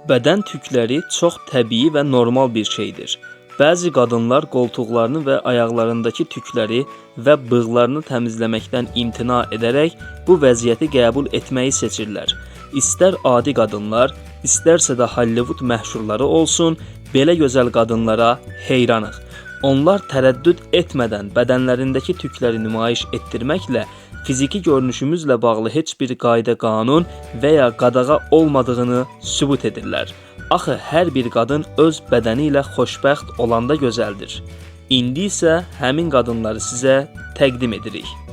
Bədən tükləri çox təbii və normal bir şeydir. Bəzi qadınlar qoltuqlarını və ayaqlarındakı tükləri və bığlarını təmizləməkdən imtina edərək bu vəziyyəti qəbul etməyi seçirlər. İstər adi qadınlar, istərsə də Hollywood məşhurları olsun, belə gözəl qadınlara heyranıq. Onlar tərəddüd etmədən bədənlərindəki tükləri nümayiş etdirməklə fiziki görünüşümüzlə bağlı heç bir qayda, qanun və ya qadağa olmadığını sübut edirlər. Axı hər bir qadın öz bədəni ilə xoşbəxt olanda gözəldir. İndi isə həmin qadınları sizə təqdim edirik.